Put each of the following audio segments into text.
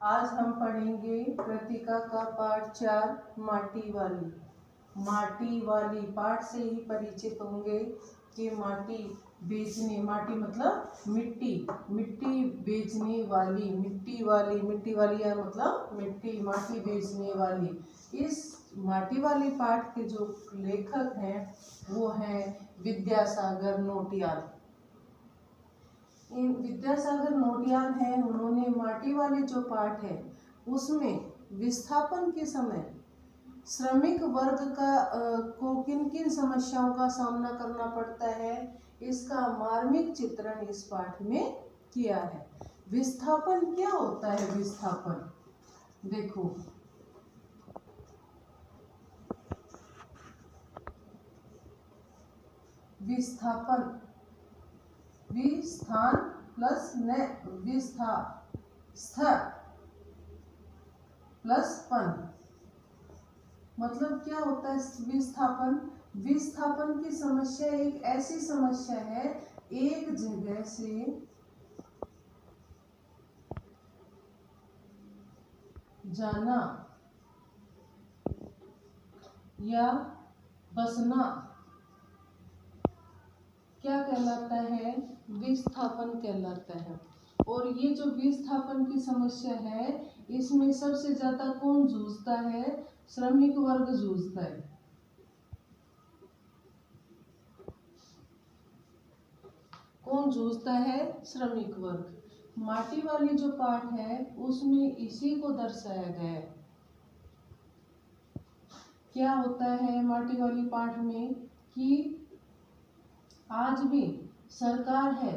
आज हम पढ़ेंगे कृतिका का पाठ 4 माटी वाली। माटी वाली पाठ से ही परिचित होंगे कि माटी बेचने, माटी मतलब मिट्टी, मिट्टी बेचने वाली, मिट्टी वाली, मिट्टी वाली है मतलब मिट्टी, माटी बेचने वाली। इस माटी वाली पाठ के जो लेखक हैं वो हैं विद्यासागर नौटियाल। विद्यासागर नौटियाल हैं, उन्होंने माटी वाले जो पाठ है उसमें विस्थापन के समय श्रमिक वर्ग को किन किन समस्याओं का सामना करना पड़ता है, इसका मार्मिक चित्रण इस पाठ में किया है। विस्थापन क्या होता है? विस्थापन देखो, विस्थापन विस्थान प्लस न विस्था स्थ प्लस पन, मतलब क्या होता है विस्थापन? विस्थापन की समस्या एक ऐसी समस्या है, एक जगह से जाना या बसना क्या कहलाता है? विस्थापन कहलाता है। और ये जो विस्थापन की समस्या है इसमें सबसे ज्यादा कौन जूझता है? श्रमिक वर्ग जूझता है। कौन जूझता है? श्रमिक वर्ग। माटी वाली जो पाठ है उसमें इसी को दर्शाया गया है। क्या होता है माटी वाली पाठ में कि आज भी सरकार है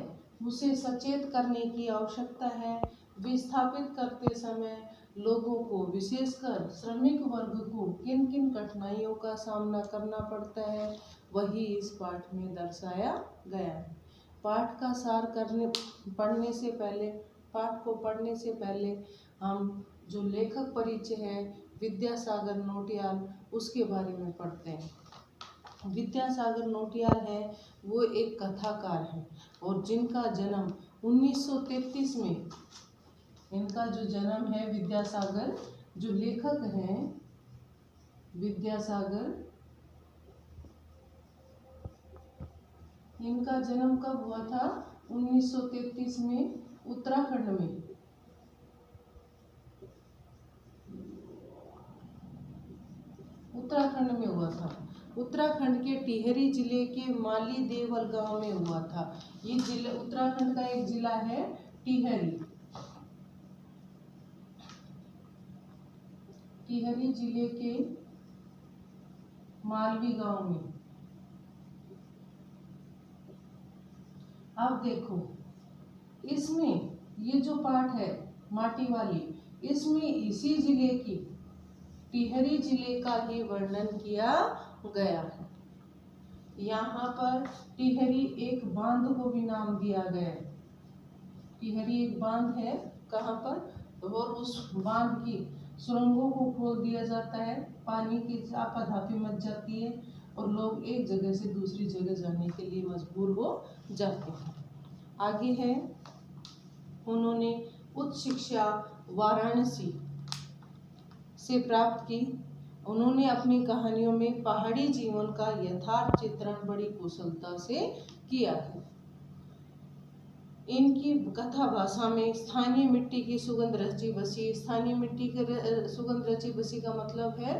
उसे सचेत करने की आवश्यकता है। विस्थापित करते समय लोगों को, विशेषकर श्रमिक वर्ग को किन किन कठिनाइयों का सामना करना पड़ता है वही इस पाठ में दर्शाया गया है। पाठ का सार पाठ को पढ़ने से पहले हम जो लेखक परिचय है विद्यासागर नौटियाल उसके बारे में पढ़ते हैं। विद्यासागर नौटियाल है वो एक कथाकार है और जिनका जन्म 1933 में, इनका जो जन्म है विद्यासागर, जो लेखक हैं विद्यासागर, इनका जन्म कब हुआ था? 1933 में उत्तराखंड में। उत्तराखंड में हुआ था। उत्तराखंड के टिहरी जिले के माली देवल गांव में हुआ था। ये जिला उत्तराखंड का एक जिला है टिहरी। टिहरी जिले के मालवी गांव में। अब देखो इसमें ये जो पाठ है माटी वाली, इसमें इसी जिले की, टिहरी जिले का ही वर्णन किया गया है। यहाँ पर टिहरी एक बांध को भी नाम दिया गया है। टिहरी एक बांध है, कहाँ पर? और उस बांध की सुरंगों को खोल दिया जाता है, पानी की आपाधापी मच जाती है और लोग एक जगह से दूसरी जगह जाने के लिए मजबूर हो जाते हैं। आगे है, उन्होंने उच्च शिक्षा वाराणसी से प्राप्त की। उन्होंने अपनी कहानियों में पहाड़ी जीवन का यथार्थ चित्रण बड़ी कुशलता से किया है। इनकी कथा भाषा में स्थानीय मिट्टी की सुगंध रची बसी। स्थानीय मिट्टी की सुगंध रची बसी का मतलब है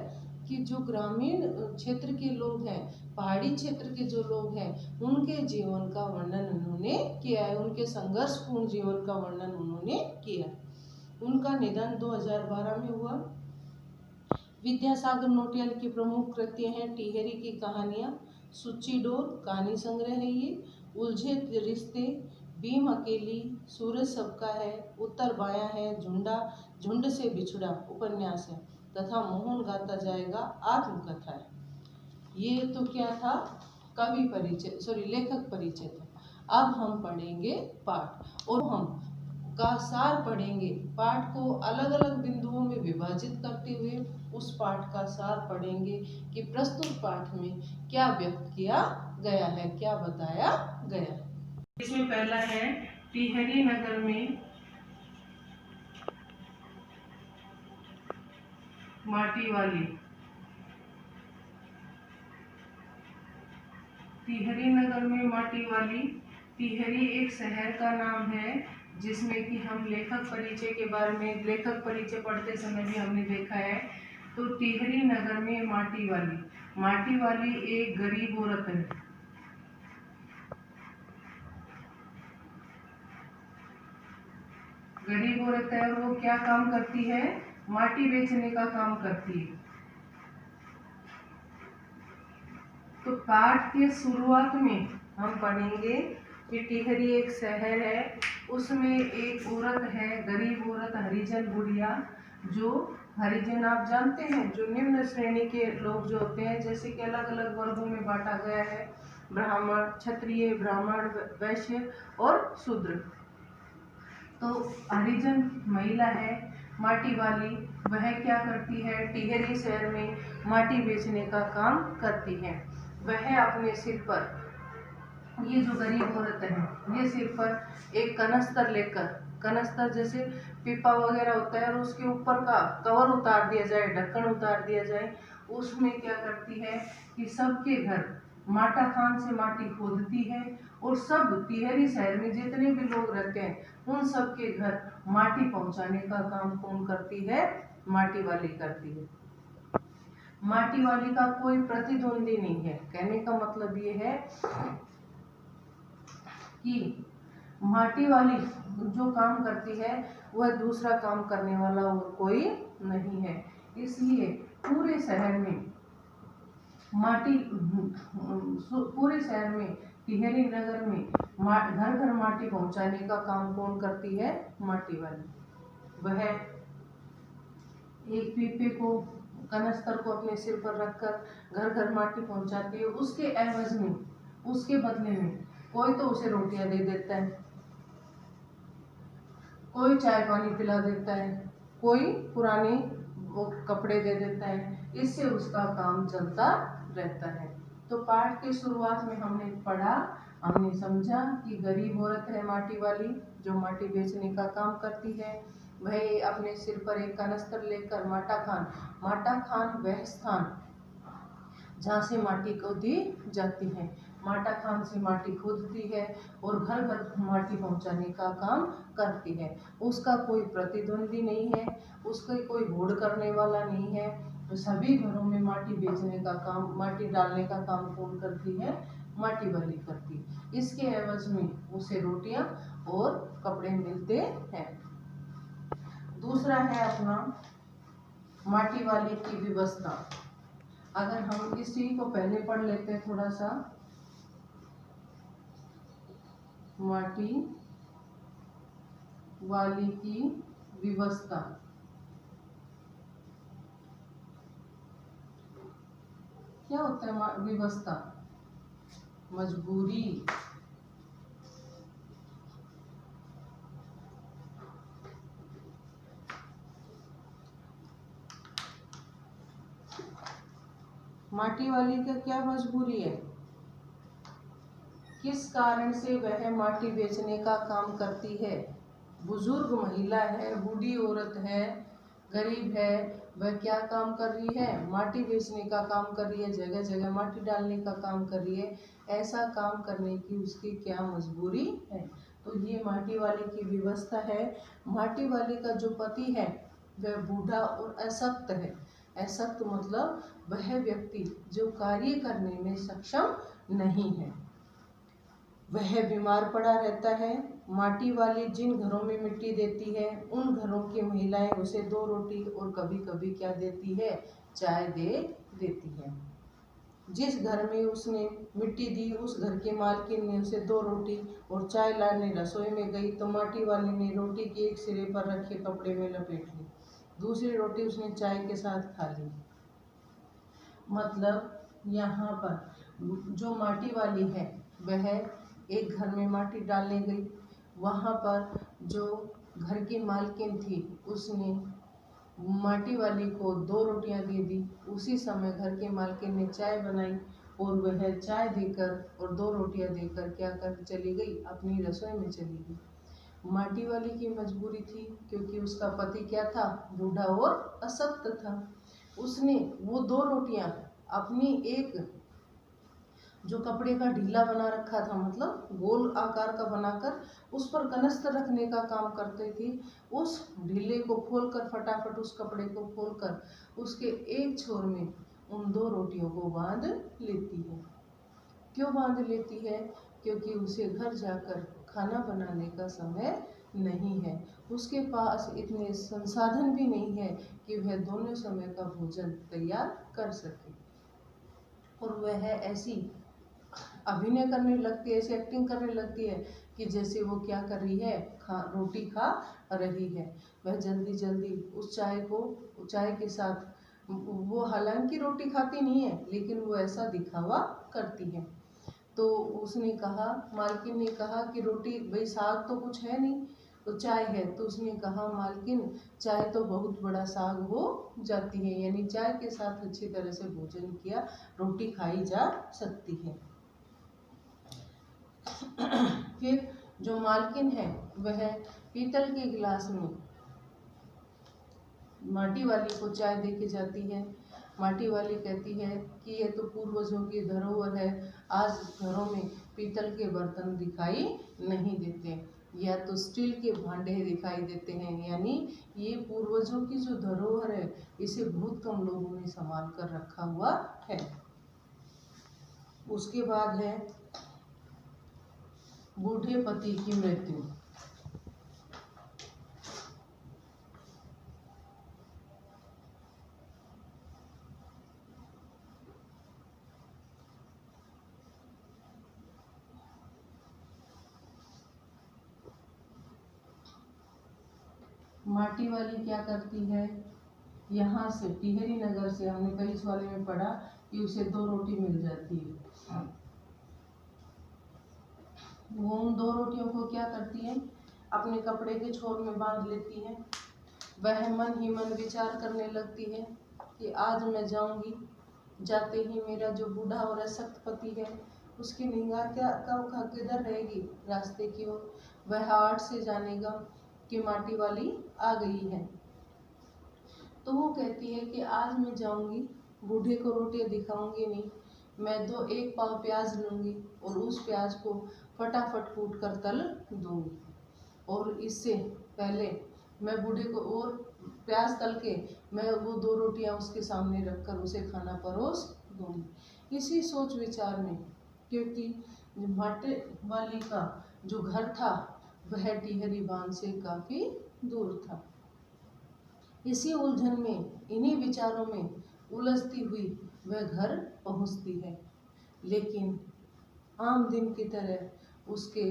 कि जो ग्रामीण क्षेत्र के लोग हैं, पहाड़ी क्षेत्र के जो लोग हैं, उनके जीवन का वर्णन उन्होंने किया है, उनके संघर्षपूर्ण जीवन का वर्णन उन्होंने किया। उनका निधन 2012 में हुआ। विद्यासागर नौटियाल की प्रमुख कृतियां हैं टिहरी की कहानियां, सुच्ची डोर कहानी संग्रह है ये, उलझे रिश्ते, भीम अकेली, सूरज सबका है, उत्तर बायां है, झुंड से बिछड़ा उपन्यास है तथा मोहन गाता जाएगा आत्मकथा है। ये तो क्या था? कवि परिचय, लेखक परिचय था। अब हम पढ़ेंगे पाठ और हम का सार पढ़ेंगे। पाठ को अलग अलग बिंदुओं में विभाजित करते हुए उस पाठ का सार पढ़ेंगे कि प्रस्तुत पाठ में क्या व्यक्त किया गया है, क्या बताया गया है। इसमें पहला है टिहरी नगर में माटी वाली। टिहरी नगर में माटी वाली। टिहरी एक शहर का नाम है जिसमें कि हम लेखक परिचय के बारे में, लेखक परिचय पढ़ते समय भी हमने देखा है। तो टिहरी नगर में माटी वाली एक गरीब औरत है। गरीब औरत है और वो क्या काम करती है? माटी बेचने का काम करती है। तो पाठ के शुरुआत में हम पढ़ेंगे कि टिहरी एक शहर है, उसमें एक औरत है, गरीब औरत, हरिजन बुढ़िया। जो हरिजन आप जानते हैं, जो निम्न श्रेणी के लोग जो होते हैं, जैसे कि अलग अलग वर्गों में बांटा गया है, ब्राह्मण, क्षत्रिय, ब्राह्मण, वैश्य और शूद्र। तो हरिजन महिला है माटी वाली, वह क्या करती है? टिहरी शहर में माटी बेचने का काम करती है। वह अपने सिर पर, ये जो गरीब औरत है, ये सिर पर एक कनस्तर लेकर, कनस्तर जैसे पीपा वगैरह होता है और उसके ऊपर का कवर उतार दिया जाए, ढक्कन उतार दिया जाए, उसमें क्या करती है कि सबके घर माटा खान से माटी खोदती है और सब टिहरी शहर में जितने भी लोग रहते हैं उन सब के घर माटी पहुंचाने का काम कौन करती है? माटी वाली करती है। माटी वाली का कोई प्रतिद्वंदी नहीं है। कहने का मतलब ये है कि माटी वाली जो काम करती है वह दूसरा काम करने वाला और कोई नहीं है। इसलिए पूरे शहर में टिहरी नगर में घर घर माटी पहुंचाने का काम कौन करती है? माटी वाली। वह एक पीपे को, कनस्तर को अपने सिर पर रखकर घर घर माटी पहुंचाती है। उसके एवज में, उसके बदले में कोई तो उसे रोटियां दे देता है, कोई चाय पानी पिला देता है, कोई पुराने वो कपड़े दे देता है। इससे उसका काम चलता रहता है। तो पाठ के शुरुआत में हमने पढ़ा, हमने समझा कि गरीब औरत है माटी वाली, जो माटी बेचने का काम करती है। वह अपने सिर पर एक कनस्तर लेकर माटा खान वह स्थान जहाँ से माटी खोदी जाती है, माटा खान से माटी खोदती है और घर घर माटी पहुंचाने का काम करती है। उसका कोई प्रतिद्वंदी नहीं है, उसका कोई होड़ करने वाला नहीं है। तो सभी घरों में माटी बेचने का काम, माटी डालने का काम कौन करती है? माटी वाली करती है। इसके एवज में उसे रोटियां और कपड़े मिलते हैं। दूसरा है अपना माटी वाली की व्यवस्था। अगर हम इसी को पहले पढ़ लेते हैं थोड़ा सा, माटी वाली की व्यवस्था। क्या होता है व्यवस्था? मजबूरी। माटी वाली का क्या मजबूरी है? किस कारण से वह माटी बेचने का काम करती है? बुजुर्ग महिला है, बूढ़ी औरत है, गरीब है, वह क्या काम कर रही है? माटी बेचने का काम कर रही है, जगह जगह माटी डालने का काम कर रही है। ऐसा काम करने की उसकी क्या मजबूरी है? तो ये माटी वाली की व्यवस्था है। माटी वाली का जो पति है वह बूढ़ा और अशक्त है। अशक्त मतलब वह व्यक्ति जो कार्य करने में सक्षम नहीं है, वह बीमार पड़ा रहता है। माटी वाली जिन घरों में मिट्टी देती है उन घरों की महिलाएं उसे 2 रोटी और कभी कभी क्या देती है? चाय देती है। जिस घर में उसने मिट्टी दी उस घर के मालकिन ने उसे 2 रोटी और चाय लाने रसोई में गई तो माटी वाली ने रोटी के एक सिरे पर रखे कपड़े में लपेट ली, दूसरी रोटी उसने चाय के साथ खा ली। मतलब यहाँ पर जो माटी वाली है वह एक घर में माटी डालने गई, वहाँ पर जो घर की मालकिन थी उसने माटी वाली को 2 रोटियां दे दी। उसी समय घर के मालकिन ने चाय बनाई और वह चाय देकर और 2 रोटियां देकर क्या कर चली गई? अपनी रसोई में चली गई। माटी वाली की मजबूरी थी क्योंकि उसका पति क्या था? बूढ़ा और अशक्त था। उसने वो 2 रोटियां अपनी एक जो कपड़े का ढीला बना रखा था, मतलब गोल आकार का बनाकर उस पर कनस्त रखने का काम करते थे, उस ढीले को खोलकर फटाफट उस कपड़े को खोलकर उसके एक छोर में उन 2 रोटियों को बांध लेती है। क्यों बांध लेती है? क्योंकि उसे घर जाकर खाना बनाने का समय नहीं है, उसके पास इतने संसाधन भी नहीं है कि वह दोनों समय का भोजन तैयार कर सके। और वह ऐसी अभिनय करने लगती है, ऐसी एक्टिंग करने लगती है कि जैसे वो क्या कर रही है, रोटी खा रही है। वह जल्दी जल्दी उस चाय के साथ, वो हालांकि रोटी खाती नहीं है लेकिन वो ऐसा दिखावा करती है। तो उसने कहा, मालकिन ने कहा कि रोटी, भाई साग तो कुछ है नहीं, तो चाय है। तो उसने कहा, मालकिन चाय तो बहुत बड़ा साग हो जाती है, यानी चाय के साथ अच्छी तरह से भोजन किया रोटी खाई जा सकती है। फिर जो मालकिन है वह पीतल के गिलास में माटी वाली को चाय दे के जाती है। माटी वाली कहती है कि ये तो पूर्वजों की धरोहर है, आज घरों में पीतल के बर्तन दिखाई नहीं देते, या तो स्टील के भांडे दिखाई देते हैं, यानी ये पूर्वजों की जो धरोहर है इसे बहुत कम लोगों ने संभाल कर रखा हुआ है। उसके बाद है बूढ़े पति की मृत्यु। माटी वाली क्या करती है, यहाँ से टिहरी नगर से, हमने कल इस वाले में पढ़ा कि उसे 2 रोटी मिल जाती है। वो उन 2 रोटियों को क्या करती है, अपने कपड़े के छोर में बांध लेती है। वह मन ही मन विचार करने लगती है कि आज मैं जाऊंगी, जाते ही मेरा जो बूढ़ा और असक्त पति है उसकी निगाह क्या किधर रहेगी, रास्ते की ओर। वह आड़ से जानेगा कि माटी वाली आ गई है। तो वो कहती है कि आज मैं जाऊंगी, बूढ़े को रोटियां दिखाऊंगी नहीं, मैं 1 पाव प्याज लूंगी और उस प्याज को फटाफट कूट कर तल दूंगी, और इससे पहले मैं बूढ़े को, और प्याज तल के मैं वो 2 रोटियां उसके सामने रखकर उसे खाना परोस दूंगी। इसी सोच विचार में, क्योंकि माटी वाली का जो घर था वह टिहरी बांध से काफी दूर था, इसी उलझन में, इन्हीं विचारों में उलझती हुई वह घर पहुंचती है। लेकिन आम दिन की तरह उसके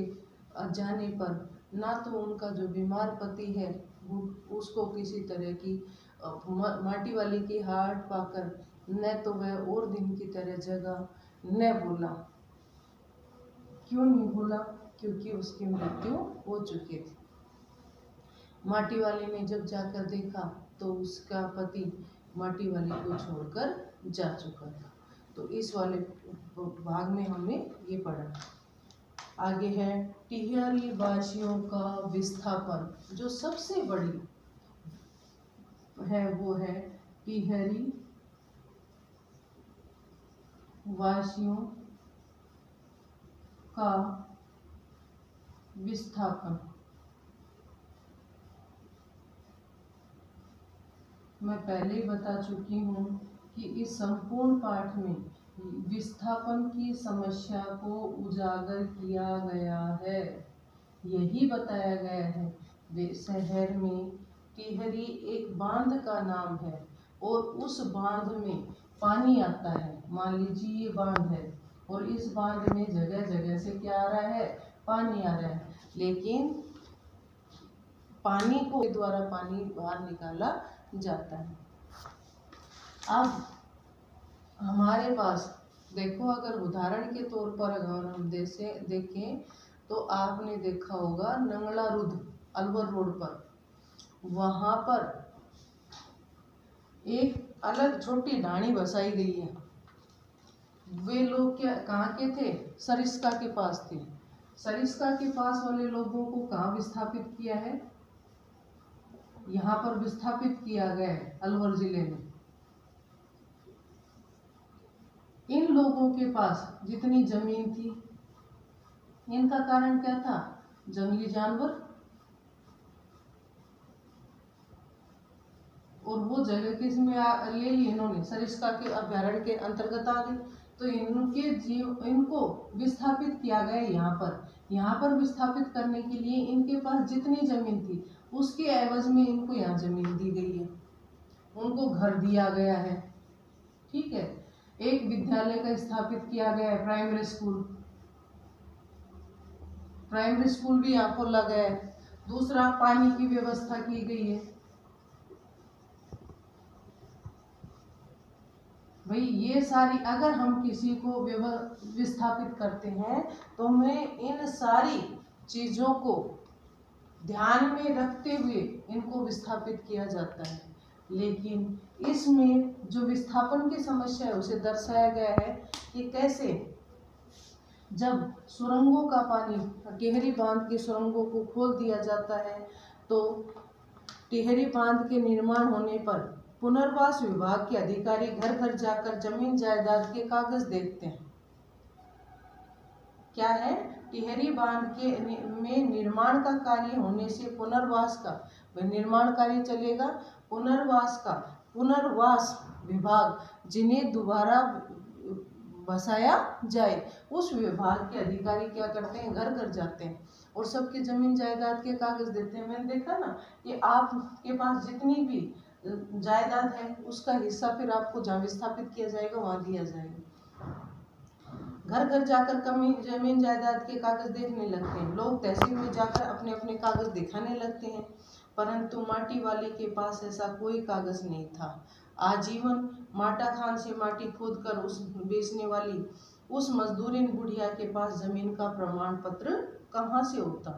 जाने पर ना तो उनका जो बीमार पति है उसको किसी तरह की माटी वाली की हाट पाकर न तो वह और दिन की तरह जगह न बोला। क्यों नहीं बोला? क्योंकि उसकी मृत्यु हो चुकी थी। माटी वाली ने जब जाकर देखा तो उसका पति माटी वाली को छोड़कर जा चुका था। तो इस वाले भाग में हमने ये पढ़ा। आगे है टिहरी वासियों का विस्थापन। जो सबसे बड़ी है वो है टिहरी वासियों का विस्थापन। मैं पहले ही बता चुकी हूँ कि इस संपूर्ण पाठ में विस्थापन की समस्या को उजागर किया गया है। यही बताया गया है वे शहर में टिहरी एक बांध का नाम है और उस बांध में पानी आता है। मान लीजिए ये बांध है और इस बांध में जगह जगह से क्या आ रहा है, पानी आ रहा है, लेकिन पानी को द्वारा पानी बाहर निकाला जाता है। अब हमारे पास देखो, अगर उदाहरण के तौर पर अगर हम देखें तो आपने देखा होगा नंगला रुध अलवर रोड पर, वहां पर एक अलग छोटी ढाणी बसाई गई है। वे लोग क्या कहाँ के थे? सरिस्का के पास थे। सरिस्का के पास वाले लोगों को कहाँ विस्थापित किया है? यहाँ पर विस्थापित किया गया है अलवर जिले में। इन लोगों के पास जितनी जमीन थी, इनका कारण क्या था? जंगली जानवर, और वो जगह किस में ले ली इन्होंने? सरिस्का के अभ्यारण्य के अंतर्गत आ गई। तो इनको विस्थापित किया गया यहाँ पर विस्थापित करने के लिए इनके पास जितनी जमीन थी उसके एवज में इनको यहाँ जमीन दी गई है, उनको घर दिया गया है। ठीक है, एक विद्यालय का स्थापित किया गया है, प्राइमरी स्कूल भी यहाँ खोला गया है। दूसरा, पानी की व्यवस्था की गई है। भाई ये सारी, अगर हम किसी को विस्थापित करते हैं तो हमें इन सारी चीजों को ध्यान में रखते हुए इनको विस्थापित किया जाता है। लेकिन इसमें जो विस्थापन की समस्या है उसे दर्शाया गया है कि कैसे जब सुरंगों का पानी, टिहरी बांध की सुरंगों को खोल दिया जाता है तो टिहरी बांध के निर्माण होने पर पुनर्वास विभाग के अधिकारी घर घर जाकर जमीन जायदाद के कागज देखते हैं। क्या है? टिहरी बांध के में निर्माण का कार्य होने से पुनर्वास का निर्माण कार्य चलेगा। पुनर्वास विभाग जिन्हें दोबारा बसाया जाए, उस विभाग के अधिकारी क्या करते हैं? घर घर जाते हैं और सबकी जमीन जायदाद के कागज देते हैं। मैंने देखा ना कि आपके पास जितनी भी जायदाद है उसका हिस्सा फिर आपको जहाँ विस्थापित किया जाएगा वहां दिया जाएगा। घर घर जाकर जमीन जायदाद के कागज देखने लगते हैं। लोग तहसील में जाकर अपने अपने कागज दिखाने लगते हैं, परंतु माटी वाले के पास ऐसा कोई कागज नहीं था। आजीवन माटा खान से माटी खोद कर उस बेचने वाली उस मजदूरिन बुढ़िया के पास जमीन का प्रमाण पत्र कहाँ से होता?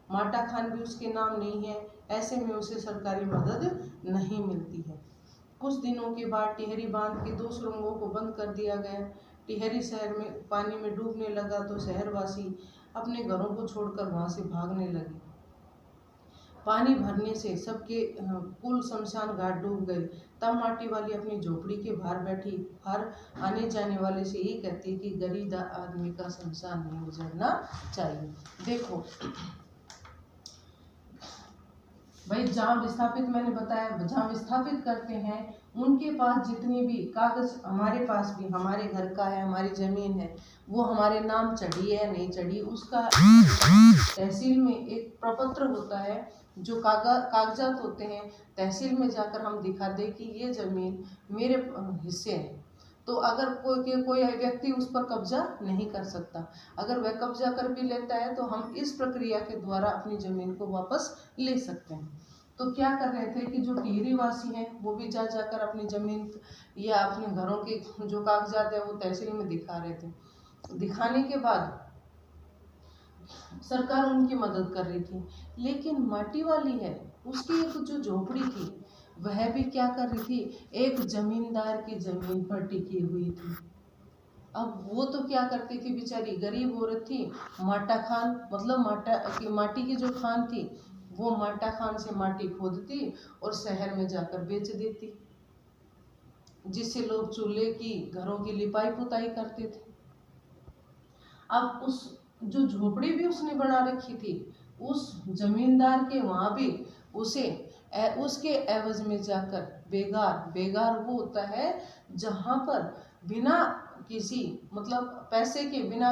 माटा खान भी उसके नाम नहीं है, ऐसे में उसे सरकारी मदद नहीं मिलती है। कुछ दिनों के बाद टिहरी बांध के 2 सुरंगों को बंद कर दिया गया। टिहरी शहर में पानी में डूबने लगा तो शहरवासी अपने घरों को छोड़कर वहां से भागने लगे। पानी भरने से सबके कुल शमशान घाट डूब गए। तब माटी वाली अपनी झोपड़ी के बाहर बैठी, हर आने जाने वाले से ये कहती कि गरीब आदमी का शमशान नहीं उजड़ना चाहिए। देखो भाई, जहाँ विस्थापित, मैंने बताया जहाँ विस्थापित करते हैं उनके पास जितनी भी कागज, हमारे पास भी, हमारे घर का है, हमारी जमीन है, वो हमारे नाम चढ़ी है नहीं चढ़ी, उसका तहसील में एक प्रपत्र होता है, जो कागजात होते हैं, तहसील में जाकर हम दिखा दे कि ये जमीन मेरे हिस्से है। तो अगर कोई व्यक्ति उस पर कब्जा नहीं कर सकता। अगर वह कब्जा कर भी लेता है तो हम इस प्रक्रिया के द्वारा अपनी जमीन को वापस ले सकते हैं। तो क्या कर रहे थे कि जो टिहरी वासी हैं वो भी जाकर अपनी जमीन या अपने घरों के जो कागजात है वो तहसील में दिखा रहे थे। दिखाने के बाद सरकार उनकी मदद कर रही थी, लेकिन माटी वाली है उसकी एक जो झोपड़ी थी वह भी क्या कर रही थी? एक जमींदार की जमीन पर टिकी हुई थी। अब वो तो क्या करती थी, बेचारी गरीब औरत थी। माटा खान, मतलब माटी की जो खान थी वो माटा खान से माटी खोदती और शहर में जाकर बेच देती, जिससे लोग चूल्हे की, घरों की लिपाई पुताई करते थे। अब उस जो झोपड़ी भी उसने बना रखी थी, उस जमींदार के वहां भी उसके एवज में जाकर बेगार वो होता है जहां पर बिना किसी, मतलब पैसे के, बिना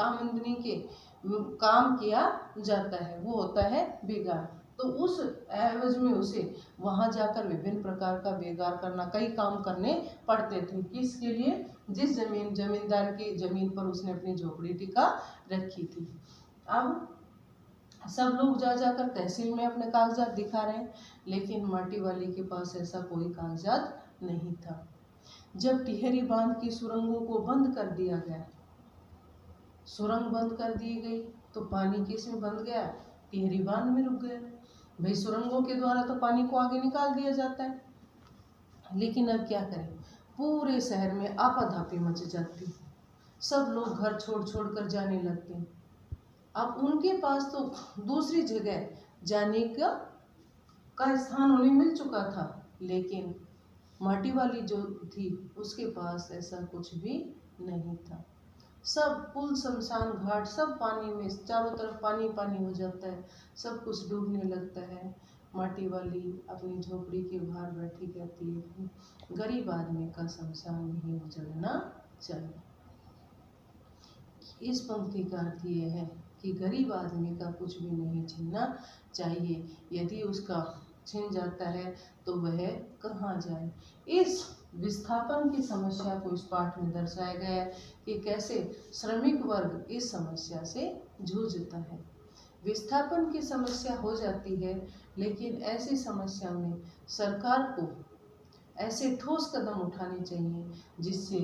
आमदनी के काम किया जाता है, वो होता है बेगार। तो उस एवज में उसे वहां जाकर विभिन्न प्रकार का बेगार करना, कई काम करने पड़ते थे। किसके लिए? जिस जमींदार की जमीन पर उसने अपनी झोपड़ी टिका रखी थी। अब सब लोग जाकर तहसील में अपने कागजात दिखा रहे हैं, लेकिन माटी वाली के पास ऐसा कोई कागजात नहीं था। जब टिहरी बांध की सुरंगों को बंद कर दिया गया, सुरंग बंद कर दी गई, तो पानी किस में बंद गया? टिहरी बांध में रुक गया। भाई सुरंगों के द्वारा तो पानी को आगे निकाल दिया जाता है, लेकिन अब क्या करें? पूरे शहर में आपाधापी मच जाती, सब लोग घर छोड़ कर जाने लगते हैं। अब उनके पास तो दूसरी जगह जाने का स्थान उन्हें मिल चुका था, लेकिन माटी वाली जो थी उसके पास ऐसा कुछ भी नहीं था। सब पुल, शमशान घाट सब पानी में, चारों तरफ पानी पानी हो जाता है, सब कुछ डूबने लगता है। माटी वाली अपनी झोपड़ी के बाहर बैठी कहती है, गरीब आदमी का शमशान नहीं उजड़ना चाहिए। इस पंक्ति का अर्थ ये है कि गरीब आदमी का कुछ भी नहीं छीनना चाहिए। यदि उसका छिन जाता है तो वह कहाँ जाए। इस विस्थापन की समस्या को इस पाठ में दर्शाया गया है कि कैसे श्रमिक वर्ग इस समस्या से जूझता है। विस्थापन की समस्या हो जाती है, लेकिन ऐसी समस्या में सरकार को ऐसे ठोस कदम उठाने चाहिए जिससे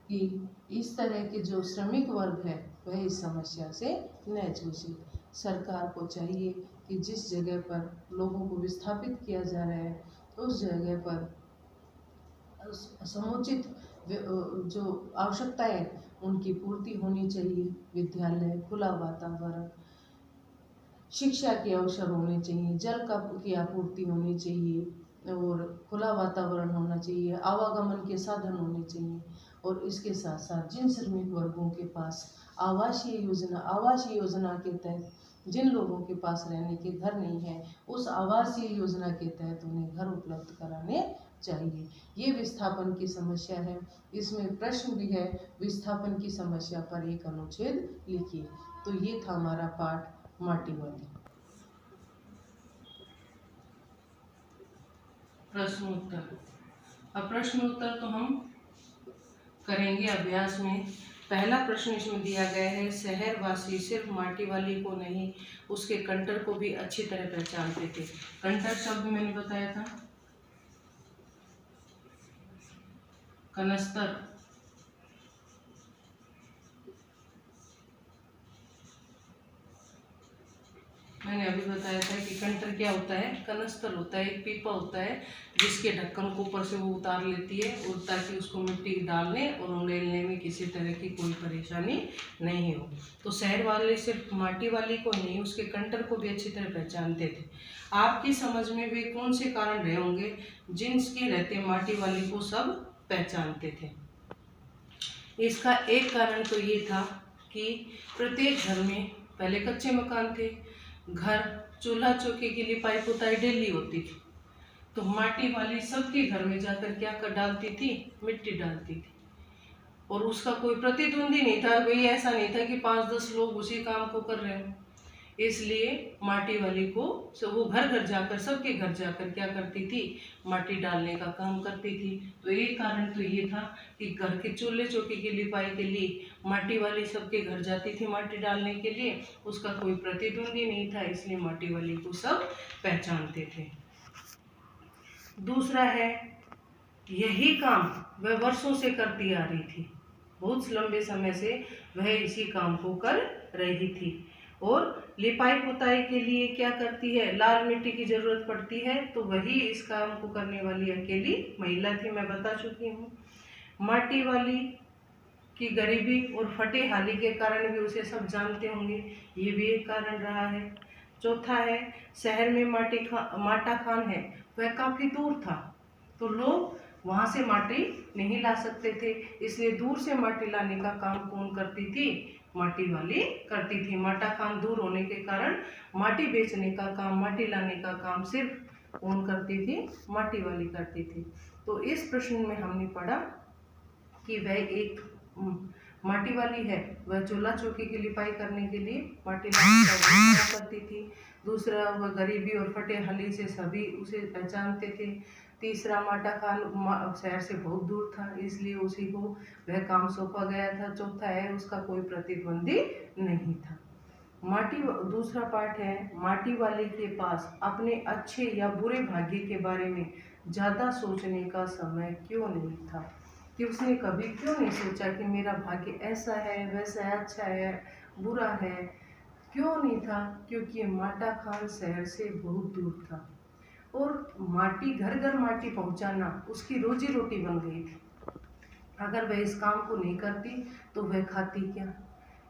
कि इस तरह के जो श्रमिक वर्ग है वह इस समस्या से न जूझे। सरकार को चाहिए कि जिस जगह पर लोगों को विस्थापित किया जा रहा है उस जगह पर समुचित जो आवश्यकताएं उनकी पूर्ति होनी चाहिए। विद्यालय, खुला वातावरण, शिक्षा के अवसर होने चाहिए, जल की आपूर्ति होनी चाहिए और खुला वातावरण होना चाहिए, आवागमन के साधन होने चाहिए। और इसके साथ साथ जिन श्रमिक वर्गों के पास आवासीय योजना के तहत जिन लोगों के पास रहने के घर नहीं है, उस आवासीय योजना के तहत उन्हें घर उपलब्ध कराने चाहिए। ये विस्थापन की समस्या है। इसमें प्रश्न भी है, विस्थापन की समस्या पर एक अनुच्छेद लिखिए। तो ये था हमारा पाठ माटी वाली। प्रश्नोत्तर। अब प्रश्नोत्तर तो हम करेंगे अभ्यास में। पहला प्रश्न इसमें दिया गया है, शहरवासी सिर्फ माटी वाली को नहीं उसके कंटर को भी अच्छी तरह पहचानते थे। कंटर शब्द मैंने बताया था कनस्तर। मैंने अभी बताया था कि कंटर क्या होता है, कनस्तर होता है, एक पीपा होता है जिसके ढक्कन को ऊपर से वो उतार लेती है और ताकि उसको मिट्टी डालने और उंडेलने में किसी तरह की कोई परेशानी नहीं हो। तो शहर वाले सिर्फ माटी वाली को नहीं उसके कंटर को भी अच्छी तरह पहचानते थे। आपकी समझ में वे कौन से कारण रहे होंगे जिनके रहते माटी वाली को सब पहचानते थे? इसका एक कारण तो ये था कि प्रत्येक घर में पहले कच्चे मकान थे, घर चूल्हा चौके की लिपाई पुताई डेली होती थी, तो माटी वाली सबके घर में जाकर क्या कर डालती थी, मिट्टी डालती थी। और उसका कोई प्रतिद्वंदी नहीं था, भाई ऐसा नहीं था कि 5-10 लोग उसी काम को कर रहे हैं। इसलिए माटी वाली को वो घर घर जाकर, सबके घर जाकर क्या करती थी, माटी डालने का काम करती थी। तो एक कारण तो ये था कि घर के चूल्हे चौके की लिपाई के लिए माटी वाली सबके घर जाती थी माटी डालने के लिए, उसका कोई प्रतिद्वंदी नहीं था, इसलिए माटी वाली को सब पहचानते थे। दूसरा है, यही काम वह वर्षों से करती आ रही थी, बहुत लंबे समय से वह इसी काम को कर रही थी। और लिपाई पुताई के लिए क्या करती है, लाल मिट्टी की जरूरत पड़ती है, तो वही इस काम को करने वाली अकेली महिला थी, मैं बता चुकी हूँ। माटी वाली की गरीबी और फटे हाली के कारण भी उसे सब जानते होंगे, ये भी एक कारण रहा है। चौथा है, शहर में माटा खान है वह काफी दूर था, तो लोग वहां से माटी नहीं ला सकते थे, इसलिए दूर से माटी लाने का काम कौन करती थी, माटी वाली करती थी। माटा खान दूर होने के कारण माटी बेचने का काम, माटी लाने का काम सिर्फ कौन करती थी, माटी वाली करती थी। तो इस प्रश्न में हमने पढ़ा कि वह एक माटी वाली है, वह चूल्हा चौकी की लिपाई करने के लिए माटी लाने का काम करती थी। दूसरा, वह गरीबी और फटे हाली से सभी उसे पहचानते थे। तीसरा, माटा खान शहर से बहुत दूर था, इसलिए उसी को वह काम सौंपा गया था। चौथा है, उसका कोई प्रतिद्वंदी नहीं था। दूसरा पाठ है, माटी वाले के पास अपने अच्छे या बुरे भाग्य के बारे में ज़्यादा सोचने का समय क्यों नहीं था, कि उसने कभी क्यों नहीं सोचा कि मेरा भाग्य ऐसा है, वैसा है, अच्छा है, बुरा है, क्यों नहीं था, क्योंकि माटा खान शहर से बहुत दूर था और माटी घर घर माटी पहुंचाना उसकी रोजी रोटी बन गई थी। अगर वह इस काम को नहीं करती तो वह खाती क्या,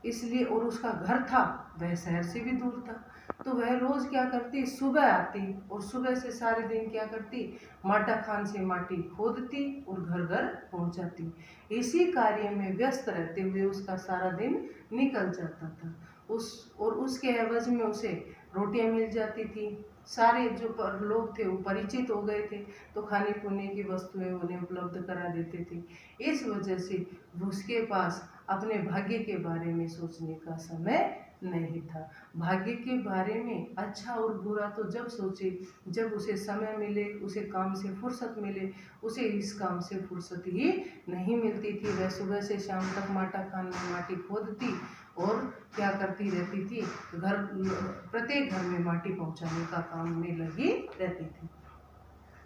इसलिए, और उसका घर था वह शहर से भी दूर था, तो वह रोज क्या करती, सुबह आती और सुबह से सारे दिन क्या करती, माटा खान से माटी खोदती और घर घर पहुंचाती। इसी कार्य में व्यस्त रहते हुए उसका सारा दिन निकल जाता था। उसके एवज में उसे रोटियां मिल जाती थी। सारे जो लोग थे वो परिचित हो गए थे, तो खाने पीने की वस्तुएं उन्हें उपलब्ध करा देते थे। इस वजह से उसके पास अपने भाग्य के बारे में सोचने का समय नहीं था। भाग्य के बारे में अच्छा और बुरा तो जब सोचे जब उसे समय मिले, उसे काम से फुर्सत मिले। उसे इस काम से फुर्सत ही नहीं मिलती थी। वह सुबह से शाम तक माटा खान में माटी खोदती और क्या करती रहती थी, प्रत्येक घर में माटी पहुंचाने का काम में लगी रहती थी।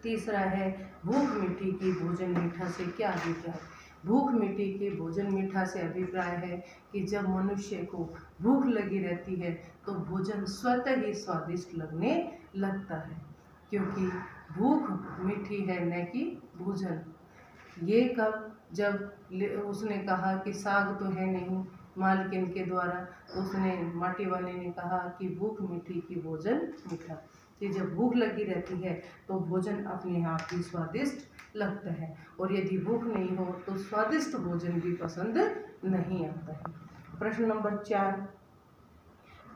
तीसरा है भूख मिट्टी की भोजन मीठा से क्या अभिप्राय। भूख मिट्टी के भोजन मीठा से अभिप्राय है कि जब मनुष्य को भूख लगी रहती है तो भोजन स्वतः ही स्वादिष्ट लगने लगता है, क्योंकि भूख मीठी है न कि भोजन। ये कब, जब उसने कहा कि साग तो है नहीं मालकिन के द्वारा, तो उसने माटी वाले ने कहा कि भूख मीठी की भोजन मीठा। कि जब भूख लगी रहती है तो भोजन अपने आप ही स्वादिष्ट लगता है, और यदि भूख नहीं हो तो स्वादिष्ट भोजन भी पसंद नहीं आता है। प्रश्न नंबर 4,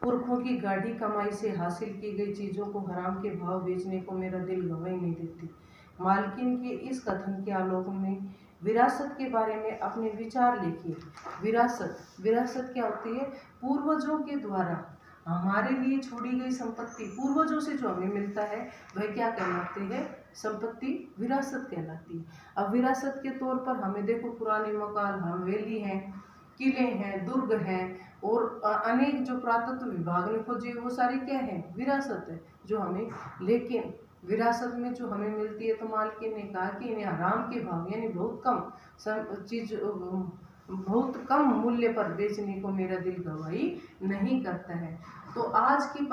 पुरखों की गाढ़ी कमाई से हासिल की गई चीज़ों को हराम के भाव बेचने को मेरा दिल गवाही नहीं देती। मालकिन के इस कथन के आलोक में विरासत के बारे में अपने विचार लिखिए। विरासत क्या होती है? पूर्वजों के द्वारा हमारे लिए छोड़ी गई संपत्ति, पूर्वजों से जो हमें मिलता है वह क्या कहलाती है? संपत्ति विरासत कहलाती है। अब विरासत के तौर पर हमें देखो पुराने मकान, हवेली हैं, किले हैं, दुर्ग हैं और अनेक जो पुरातत्व विभाग ने खोजे वो सारी क्या है? विरासत है जो हमें। लेकिन विरासत में जो हमें मिलती है तो मालकिन ने कहा कि इन्हें हराम के भाव यानी बहुत कम मूल्य पर बेचने को मेरा दिल गवाही नहीं करता है। तो आज की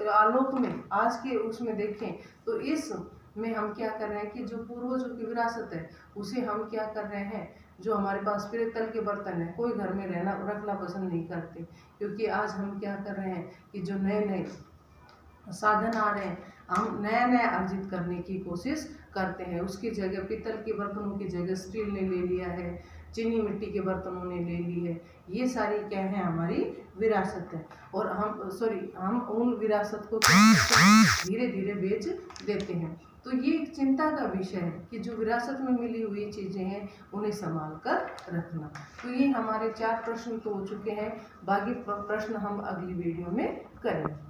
आलोक में, आज के उसमें देखें तो इस में हम क्या कर रहे हैं कि जो पूर्वजों की विरासत है उसे हम क्या कर रहे हैं, जो हमारे पास पीतल के बर्तन है, कोई घर में रखना पसंद नहीं करते, क्योंकि आज हम क्या कर रहे हैं कि जो नए नए साधन आ रहे हैं हम नया नया अर्जित करने की कोशिश करते हैं। उसकी जगह पीतल के बर्तनों की जगह स्टील ने ले लिया है, चीनी मिट्टी के बर्तनों ने ले ली है। ये सारी क्या है? हमारी विरासत है, और हम उन विरासत को धीरे धीरे बेच देते हैं। तो ये एक चिंता का विषय है कि जो विरासत में मिली हुई चीज़ें हैं उन्हें संभाल कर रखना। तो ये हमारे 4 प्रश्न तो हो चुके हैं, बाकी प्रश्न हम अगली वीडियो में करेंगे।